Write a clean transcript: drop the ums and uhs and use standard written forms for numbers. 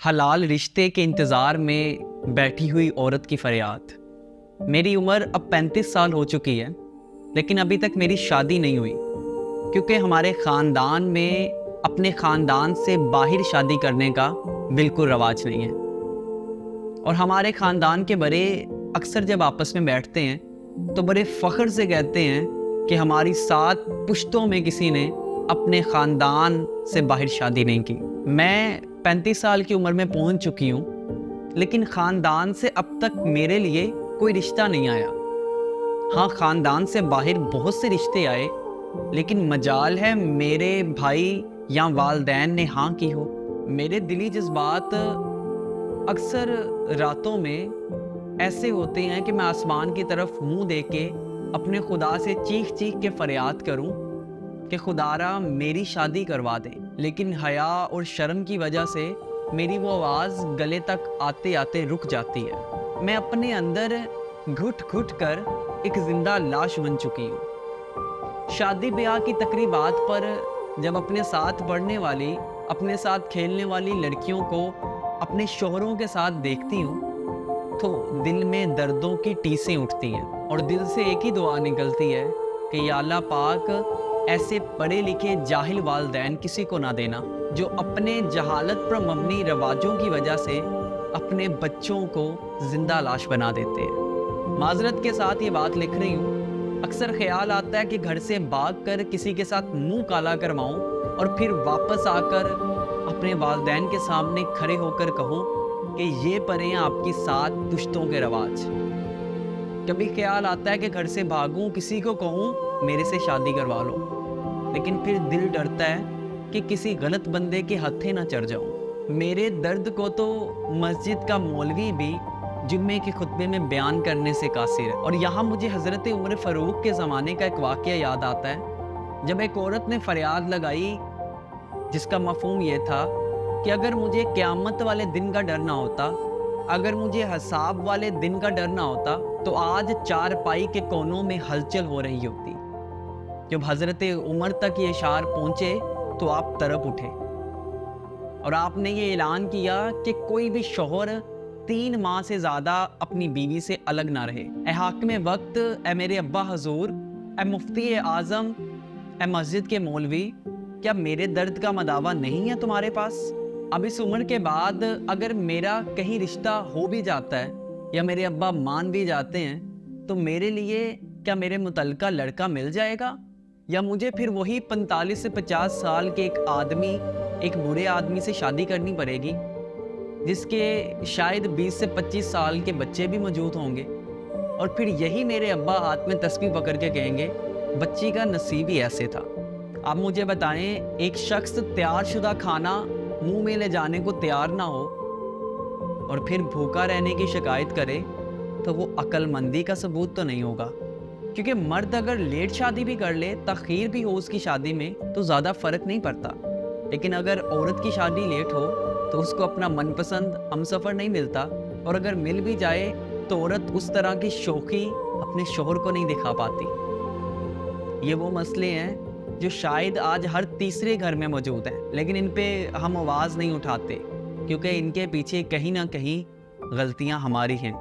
حلال رشتے کے انتظار میں بیٹھی ہوئی عورت کی فریاد۔ میری عمر اب 35 سال ہو چکی ہے، لیکن ابھی تک میری شادی نہیں ہوئی، کیونکہ ہمارے خاندان میں اپنے خاندان سے باہر شادی کرنے کا بالکل رواج نہیں ہے۔ اور ہمارے خاندان کے بڑے اکثر جب آپس میں بیٹھتے ہیں تو بڑے فخر سے کہتے ہیں کہ ہماری 7 پشتوں میں کسی نے اپنے خاندان سے باہر شادی نہیں کی۔ میں 35 سال کی عمر میں پہنچ چکی ہوں، لیکن خاندان سے اب تک میرے لیے کوئی رشتہ نہیں آیا۔ ہاں، خاندان سے باہر بہت سے رشتے آئے، لیکن مجال ہے میرے بھائی یا والدین نے ہاں کی ہو۔ میرے دلی جذبات اکثر راتوں میں ایسے ہوتے ہیں کہ میں آسمان کی طرف منہ دے کے اپنے خدا سے چیخ چیخ کے فریاد کروں کہ خدارا میری شادی کروا دے، لیکن حیا اور شرم کی وجہ سے میری وہ آواز گلے تک آتے آتے رک جاتی ہے۔ میں اپنے اندر گھٹ گھٹ کر ایک زندہ لاش بن چکی ہوں۔ شادی بیاہ کی تقریبات پر جب اپنے ساتھ پڑھنے والی، اپنے ساتھ کھیلنے والی لڑکیوں کو اپنے شوہروں کے ساتھ دیکھتی ہوں تو دل میں دردوں کی ٹیسیں اٹھتی ہیں، اور دل سے ایک ہی دعا نکلتی ہے کہ یا اللہ پاک ایسے پڑھے لکھے جاہل والدین کسی کو نہ دینا جو اپنے جہالت پر مبنی رواجوں کی وجہ سے اپنے بچوں کو زندہ لاش بنا دیتے ہیں۔ معذرت کے ساتھ یہ بات لکھ رہی ہوں، اکثر خیال آتا ہے کہ گھر سے بھاگ کر کسی کے ساتھ منہ کالا کرواؤں اور پھر واپس آ کر اپنے والدین کے سامنے کھڑے ہو کر کہوں کہ یہ پڑھیں آپ کی 7 پشتوں کے رواج۔ کبھی خیال آتا ہے کہ گھر سے بھاگوں، کسی کو کہوں میرے سے شادی کروا لو، لیکن پھر دل ڈرتا ہے کہ کسی غلط بندے کے ہتھے نہ چڑھ جاؤں۔ میرے درد کو تو مسجد کا مولوی بھی جمعے کے خطبے میں بیان کرنے سے قاصر ہے۔ اور یہاں مجھے حضرت عمر فاروق کے زمانے کا ایک واقعہ یاد آتا ہے، جب ایک عورت نے فریاد لگائی جس کا مفہوم یہ تھا کہ اگر مجھے قیامت والے دن کا ڈر نہ ہوتا، اگر مجھے حساب والے دن کا ڈر نہ ہوتا تو آج چارپائی کے کونوں میں ہلچل ہو رہی ہوتی۔ جب حضرت عمر تک یہ اشعار پہنچے تو آپ تڑپ اٹھے، اور آپ نے یہ اعلان کیا کہ کوئی بھی شوہر 3 ماہ سے زیادہ اپنی بیوی سے الگ نہ رہے۔ اے حاکم وقت، اے میرے ابا حضور، اے مفتی اعظم، اے مسجد کے مولوی، کیا میرے درد کا مداوا نہیں ہے تمہارے پاس؟ اب اس عمر کے بعد اگر میرا کہیں رشتہ ہو بھی جاتا ہے یا میرے ابا مان بھی جاتے ہیں تو میرے لیے کیا میرے متعلقہ لڑکا مل جائے گا، یا مجھے پھر وہی 45 سے 50 سال کے ایک برے آدمی سے شادی کرنی پڑے گی جس کے شاید 20 سے 25 سال کے بچے بھی موجود ہوں گے، اور پھر یہی میرے ابا ہاتھ میں تسبیح پکڑ کے کہیں گے بچی کا نصیب ہی ایسے تھا۔ آپ مجھے بتائیں، ایک شخص تیار شدہ کھانا منہ میں لے جانے کو تیار نہ ہو اور پھر بھوکا رہنے کی شکایت کرے تو وہ عقل مندی کا ثبوت تو نہیں ہوگا، کیونکہ مرد اگر لیٹ شادی بھی کر لے، تاخیر بھی ہو اس کی شادی میں تو زیادہ فرق نہیں پڑتا، لیکن اگر عورت کی شادی لیٹ ہو تو اس کو اپنا من پسند ہمسفر نہیں ملتا، اور اگر مل بھی جائے تو عورت اس طرح کی شوخی اپنے شوہر کو نہیں دکھا پاتی۔ یہ وہ مسئلے ہیں جو شاید آج ہر تیسرے گھر میں موجود ہیں، لیکن ان پہ ہم آواز نہیں اٹھاتے کیونکہ ان کے پیچھے کہیں نہ کہیں غلطیاں ہماری ہیں۔